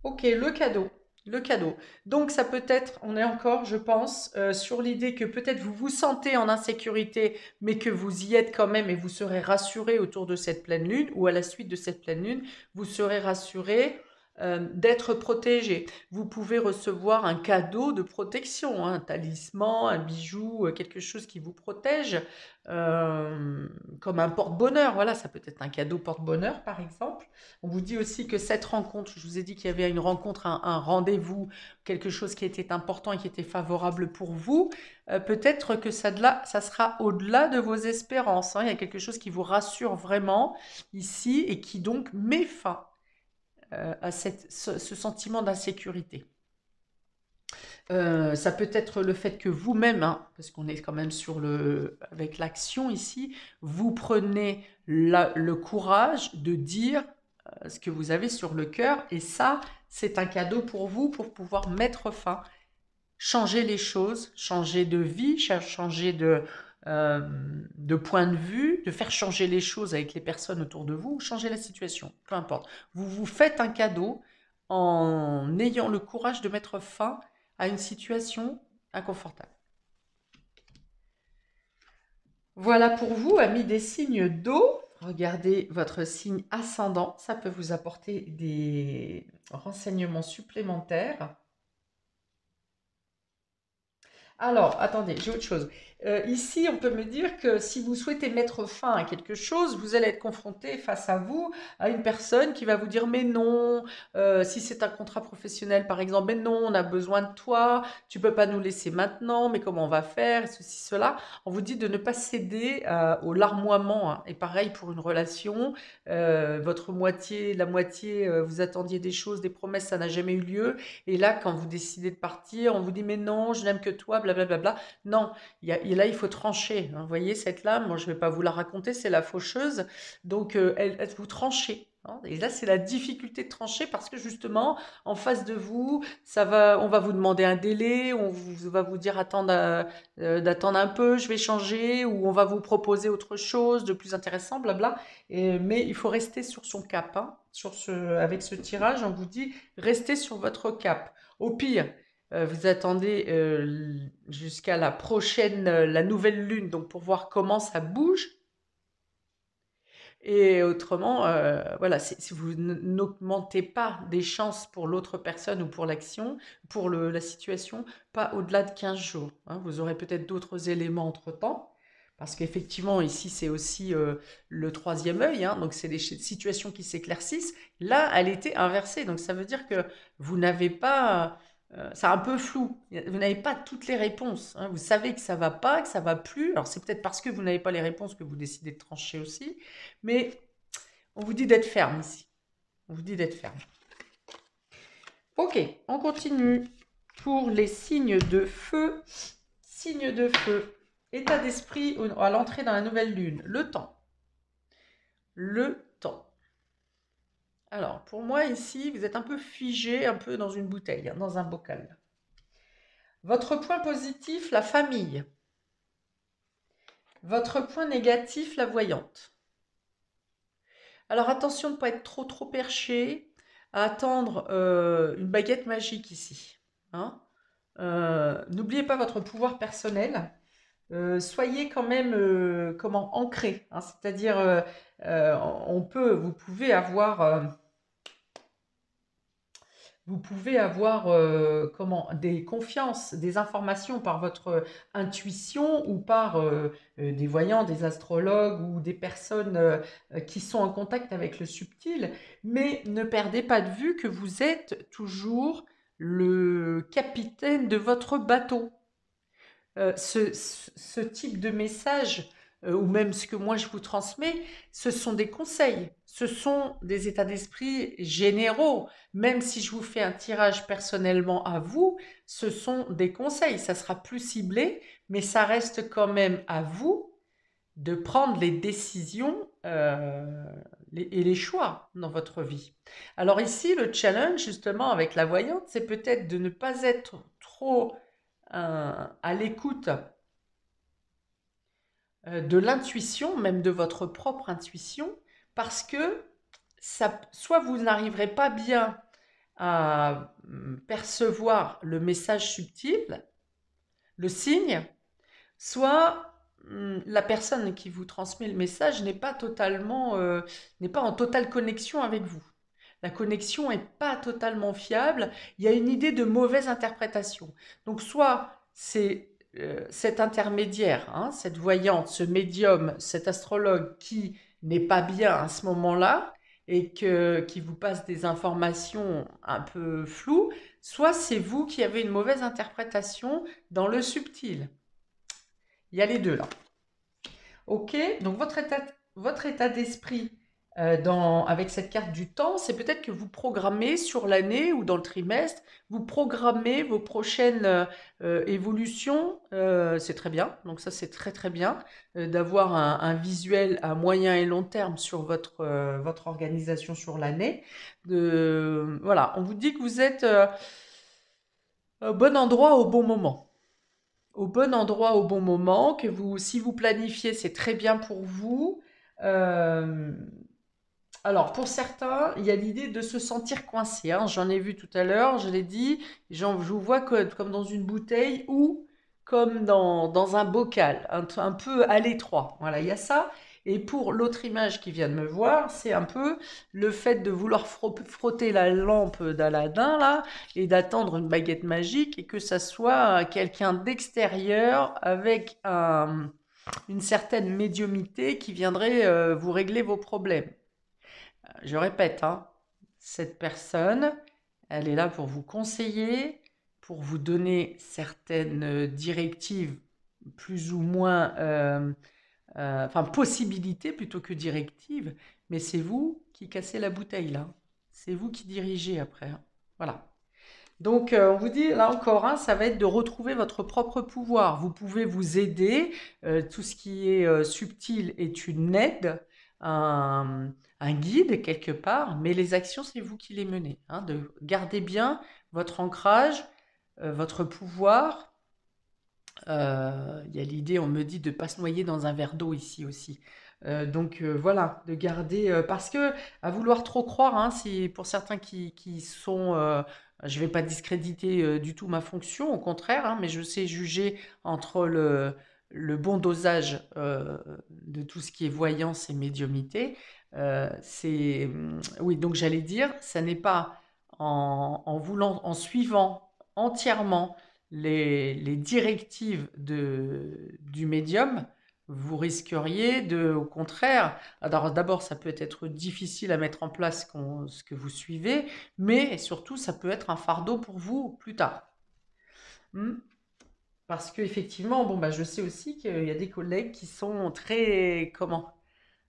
Ok, le cadeau. Le cadeau. Donc ça peut être, on est encore, je pense, sur l'idée que peut-être vous vous sentez en insécurité, mais que vous y êtes quand même et vous serez rassuré autour de cette pleine lune, ou à la suite de cette pleine lune, vous serez rassuré d'être protégé. Vous pouvez recevoir un cadeau de protection, hein, un talisman, un bijou, quelque chose qui vous protège, euh, comme un porte-bonheur. Voilà, ça peut être un cadeau porte-bonheur, par exemple. On vous dit aussi que cette rencontre, je vous ai dit qu'il y avait une rencontre, un rendez-vous, quelque chose qui était important et qui était favorable pour vous. Peut-être que ça sera au-delà de vos espérances, hein. Il y a quelque chose qui vous rassure vraiment ici et qui donc met fin à ce sentiment d'insécurité. Ça peut être le fait que vous-même, hein, parce qu'on est quand même avec l'action ici, vous prenez le courage de dire ce que vous avez sur le cœur, et ça, c'est un cadeau pour vous pour pouvoir mettre fin, changer les choses, changer de vie, changer euh, de point de vue, de faire changer les choses avec les personnes autour de vous, ou changer la situation, peu importe. Vous vous faites un cadeau en ayant le courage de mettre fin à une situation inconfortable. Voilà pour vous, amis des signes d'eau. Regardez votre signe ascendant, ça peut vous apporter des renseignements supplémentaires. Alors, attendez, j'ai autre chose. Ici, on peut me dire que si vous souhaitez mettre fin à quelque chose, vous allez être confronté face à vous à une personne qui va vous dire mais non, si c'est un contrat professionnel par exemple, mais non, on a besoin de toi, tu peux pas nous laisser maintenant, mais comment on va faire, ceci, cela. On vous dit de ne pas céder au larmoiement, hein. Et pareil pour une relation, votre moitié, la moitié, vous attendiez des choses, des promesses, ça n'a jamais eu lieu. Et là, quand vous décidez de partir, on vous dit mais non, je n'aime que toi, blablabla. Non, et là, il faut trancher, hein. Vous voyez cette lame, moi je ne vais pas vous la raconter, c'est la faucheuse. Donc, vous tranchez. Hein. Et là, c'est la difficulté de trancher parce que justement, en face de vous, on va vous demander un délai, va vous dire d'attendre un peu, je vais changer, ou on va vous proposer autre chose de plus intéressant, blabla. Mais il faut rester sur son cap. Hein. Avec ce tirage, on vous dit restez sur votre cap. Au pire, vous attendez jusqu'à la nouvelle lune, donc pour voir comment ça bouge. Et autrement, voilà, si vous n'augmentez pas des chances pour l'autre personne ou pour l'action, pour la situation, pas au-delà de 15 jours. Hein. Vous aurez peut-être d'autres éléments entre-temps, parce qu'effectivement, ici, c'est aussi le troisième œil, hein, donc c'est des situations qui s'éclaircissent. Là, elle était inversée, donc ça veut dire que vous n'avez pas... c'est un peu flou. Vous n'avez pas toutes les réponses. Hein. Vous savez que ça va pas, que ça va plus. Alors c'est peut-être parce que vous n'avez pas les réponses que vous décidez de trancher aussi. Mais on vous dit d'être ferme ici. On vous dit d'être ferme. Ok, on continue. Pour les signes de feu. Signes de feu. État d'esprit à l'entrée dans la nouvelle lune. Le temps. Le temps. Alors, pour moi, ici, vous êtes un peu figé, un peu dans une bouteille, hein, dans un bocal. Votre point positif, la famille. Votre point négatif, la voyante. Alors, attention de ne pas être trop perché, à attendre une baguette magique ici. Hein. N'oubliez pas votre pouvoir personnel. Soyez quand même ancré. Hein, c'est-à-dire, vous pouvez avoir... des confiances, des informations par votre intuition ou par des voyants, des astrologues ou des personnes qui sont en contact avec le subtil, mais ne perdez pas de vue que vous êtes toujours le capitaine de votre bateau. Ce type de message, ou même ce que moi je vous transmets, ce sont des conseils, ce sont des états d'esprit généraux. Même si je vous fais un tirage personnellement à vous, ce sont des conseils. Ça sera plus ciblé, mais ça reste quand même à vous de prendre les décisions et les choix dans votre vie. Alors ici, le challenge justement avec la voyante, c'est peut-être de ne pas être trop à l'écoute de l'intuition, même de votre propre intuition, parce que soit vous n'arriverez pas bien à percevoir le message subtil, le signe, soit la personne qui vous transmet le message n'est pas en totale connexion avec vous. La connexion n'est pas totalement fiable. Il y a une idée de mauvaise interprétation. Donc, soit c'est cet intermédiaire, hein, cette voyante, ce médium, cet astrologue qui n'est pas bien à ce moment-là et qui vous passe des informations un peu floues, soit c'est vous qui avez une mauvaise interprétation dans le subtil. Il y a les deux là. Ok, donc votre état d'esprit avec cette carte du temps, c'est peut-être que vous programmez sur l'année ou dans le trimestre, vous programmez vos prochaines évolutions. C'est très bien, donc ça c'est très bien d'avoir un visuel à moyen et long terme sur votre organisation sur l'année. Voilà, on vous dit que vous êtes au bon endroit au bon moment. Au bon endroit au bon moment, si vous planifiez, c'est très bien pour vous. Alors, pour certains, il y a l'idée de se sentir coincé. Hein. J'en ai vu tout à l'heure, je l'ai dit. Je vous vois comme dans une bouteille ou comme dans un bocal, un peu à l'étroit. Voilà, il y a ça. Et pour l'autre image qui vient de me voir, c'est un peu le fait de vouloir frotter la lampe d'Aladin, là, et d'attendre une baguette magique, et que ça soit quelqu'un d'extérieur avec une certaine médiumnité qui viendrait vous régler vos problèmes. Je répète, hein, cette personne, elle est là pour vous conseiller, pour vous donner certaines directives plus ou moins, enfin possibilités plutôt que directives, mais c'est vous qui cassez la bouteille là. C'est vous qui dirigez après. Hein. Voilà. Donc, on vous dit, là encore, hein, ça va être de retrouver votre propre pouvoir. Vous pouvez vous aider. Tout ce qui est subtil est une aide. un guide quelque part, mais les actions, c'est vous qui les menez, hein, de garder bien votre ancrage, votre pouvoir. Il y a l'idée, on me dit, de ne pas se noyer dans un verre d'eau ici aussi. Donc voilà, de garder, parce que à vouloir trop croire, hein, si pour certains qui sont, je ne vais pas discréditer du tout ma fonction, au contraire, hein, mais je sais juger entre le bon dosage de tout ce qui est voyance et médiumnité. Oui, donc j'allais dire, ça n'est pas en suivant entièrement les directives du médium, vous risqueriez au contraire, alors d'abord ça peut être difficile à mettre en place ce que vous suivez, mais surtout ça peut être un fardeau pour vous plus tard. Hmm. Parce qu'effectivement, bon, bah, je sais aussi qu'il y a des collègues qui sont très, comment,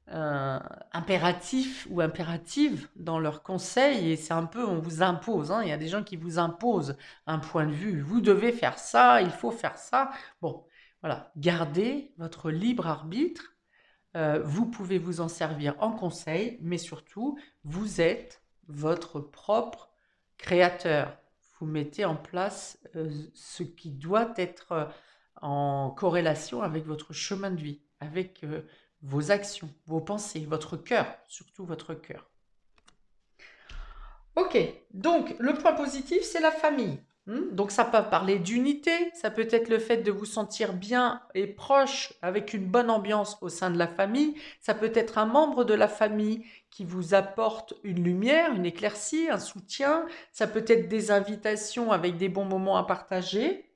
euh, impératifs ou impératives dans leurs conseils et c'est un peu, on vous impose, hein. Il y a des gens qui vous imposent un point de vue. Vous devez faire ça, il faut faire ça. Bon, voilà, gardez votre libre arbitre. Vous pouvez vous en servir en conseil, mais surtout, vous êtes votre propre créateur. Vous mettez en place ce qui doit être en corrélation avec votre chemin de vie, avec vos actions, vos pensées, votre cœur, surtout votre cœur. Ok, donc le point positif, c'est la famille. Donc ça peut parler d'unité, ça peut être le fait de vous sentir bien et proche avec une bonne ambiance au sein de la famille, ça peut être un membre de la famille qui vous apporte une lumière, une éclaircie, un soutien, ça peut être des invitations avec des bons moments à partager.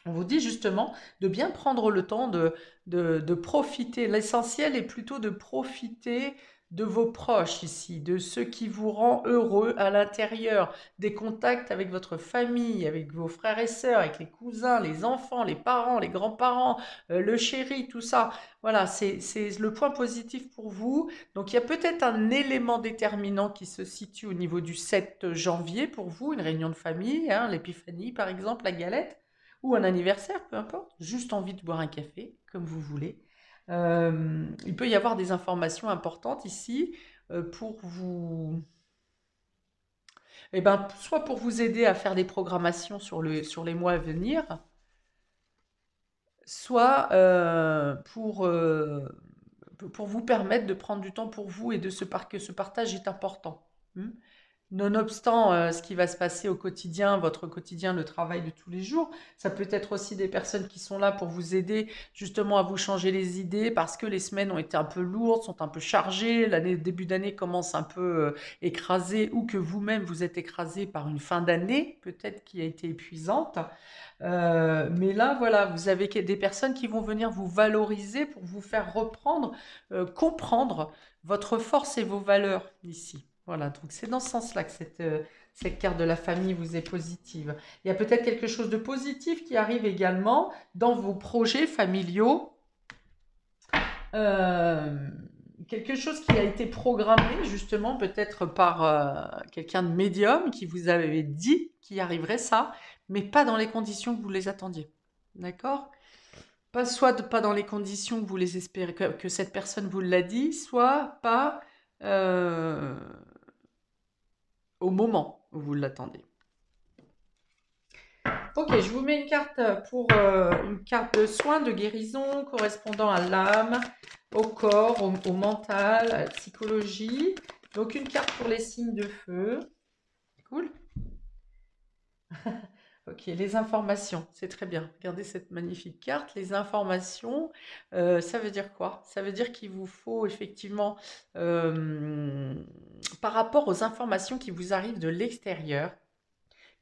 On vous dit justement de bien prendre le temps de profiter. L'essentiel est plutôt de profiter de vos proches ici, de ce qui vous rend heureux à l'intérieur, des contacts avec votre famille, avec vos frères et sœurs, avec les cousins, les enfants, les parents, les grands-parents, le chéri, tout ça. Voilà, c'est le point positif pour vous. Donc il y a peut-être un élément déterminant qui se situe au niveau du 7 janvier pour vous, une réunion de famille, hein, l'épiphanie par exemple, la galette ou un anniversaire, peu importe, juste envie de boire un café, comme vous voulez. Il peut y avoir des informations importantes ici pour vous, eh ben, soit pour vous aider à faire des programmations sur les mois à venir, soit pour vous permettre de prendre du temps pour vous et que ce partage est important. Hmm. Nonobstant ce qui va se passer au quotidien, votre quotidien, le travail de tous les jours, ça peut être aussi des personnes qui sont là pour vous aider justement à vous changer les idées parce que les semaines ont été un peu lourdes, sont un peu chargées, début d'année commence un peu écrasé ou que vous-même vous êtes écrasé par une fin d'année peut-être qui a été épuisante. Mais là, voilà, vous avez des personnes qui vont venir vous valoriser pour vous faire reprendre, comprendre votre force et vos valeurs ici. Voilà, donc c'est dans ce sens-là que cette carte de la famille vous est positive. Il y a peut-être quelque chose de positif qui arrive également dans vos projets familiaux. Quelque chose qui a été programmé justement peut-être par quelqu'un de médium qui vous avait dit qu'il arriverait ça, mais pas dans les conditions que vous les attendiez. D'accord? Pas dans les conditions que vous les espérez, que cette personne vous l'a dit, soit pas euh, au moment où vous l'attendez. Ok, je vous mets une carte pour une carte de soins, de guérison correspondant à l'âme, au corps, au mental, à la psychologie. Donc une carte pour les signes de feu. Cool. Ok, les informations, c'est très bien. Regardez cette magnifique carte. Les informations, ça veut dire quoi? Ça veut dire qu'il vous faut effectivement, par rapport aux informations qui vous arrivent de l'extérieur,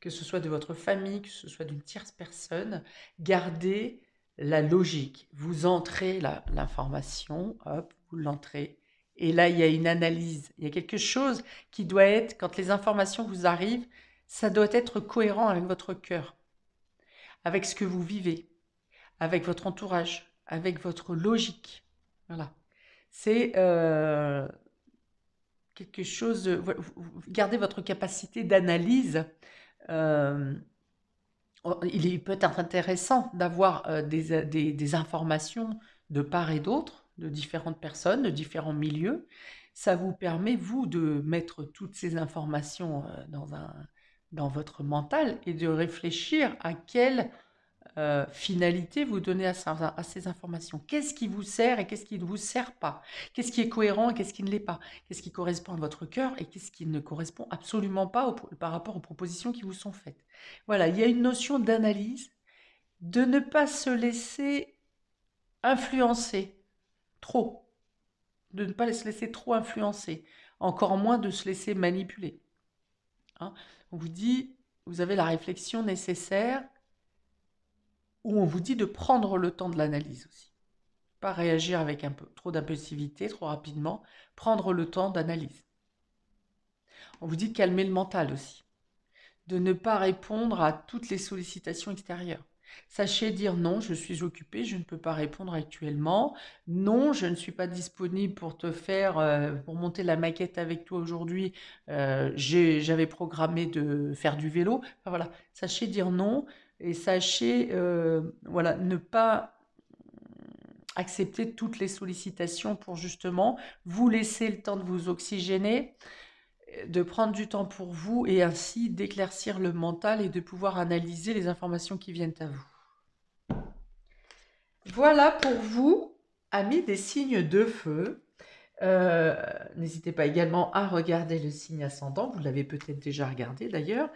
que ce soit de votre famille, que ce soit d'une tierce personne, gardez la logique. Vous entrez l'information, hop, vous l'entrez. Et là, il y a une analyse. Il y a quelque chose qui doit être, quand les informations vous arrivent, ça doit être cohérent avec votre cœur, avec ce que vous vivez, avec votre entourage, avec votre logique. Voilà. C'est quelque chose. Gardez votre capacité d'analyse. Euh, il peut être intéressant d'avoir des informations de part et d'autre, de différentes personnes, de différents milieux. Ça vous permet, vous, de mettre toutes ces informations dans votre mental et de réfléchir à quelle finalité vous donnez à ces informations. Qu'est-ce qui vous sert et qu'est-ce qui ne vous sert pas? Qu'est-ce qui est cohérent et qu'est-ce qui ne l'est pas? Qu'est-ce qui correspond à votre cœur et qu'est-ce qui ne correspond absolument pas par rapport aux propositions qui vous sont faites? Voilà, il y a une notion d'analyse, de ne pas se laisser influencer trop, de ne pas se laisser trop influencer, encore moins de se laisser manipuler. Hein. On vous dit, vous avez la réflexion nécessaire, ou on vous dit de prendre le temps de l'analyse aussi. Pas réagir avec un peu trop d'impulsivité, trop rapidement, prendre le temps d'analyse. On vous dit de calmer le mental aussi, de ne pas répondre à toutes les sollicitations extérieures. Sachez dire non, je suis occupé, je ne peux pas répondre actuellement. Non, je ne suis pas disponible pour te pour monter la maquette avec toi aujourd'hui. J'avais programmé de faire du vélo. Enfin, voilà, sachez dire non et sachez voilà, ne pas accepter toutes les sollicitations pour justement vous laisser le temps de vous oxygéner, de prendre du temps pour vous et ainsi d'éclaircir le mental et de pouvoir analyser les informations qui viennent à vous. Voilà pour vous, amis des signes de feu. N'hésitez pas également à regarder le signe ascendant, vous l'avez peut-être déjà regardé d'ailleurs.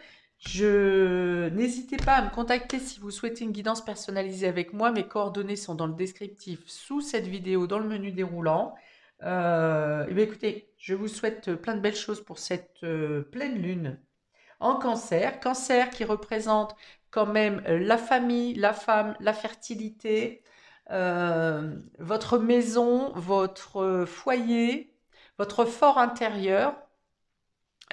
N'hésitez pas à me contacter si vous souhaitez une guidance personnalisée avec moi. Mes coordonnées sont dans le descriptif sous cette vidéo, dans le menu déroulant. Et bien écoutez, je vous souhaite plein de belles choses pour cette pleine lune en cancer. Cancer qui représente quand même la famille, la femme, la fertilité, votre maison, votre foyer, votre fort intérieur,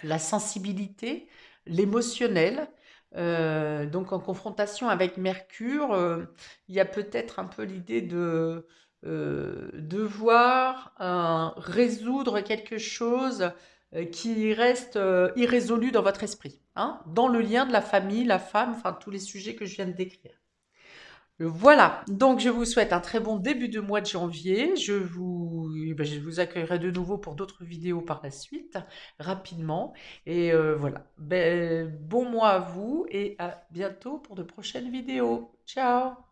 la sensibilité, l'émotionnel. Donc en confrontation avec Mercure, il y a peut-être un peu l'idée de devoir résoudre quelque chose qui reste irrésolu dans votre esprit, hein, dans le lien de la famille, la femme, enfin tous les sujets que je viens de décrire. Voilà, donc je vous souhaite un très bon début de mois de janvier. Je vous accueillerai de nouveau pour d'autres vidéos par la suite, rapidement. Et voilà, bon mois à vous et à bientôt pour de prochaines vidéos. Ciao!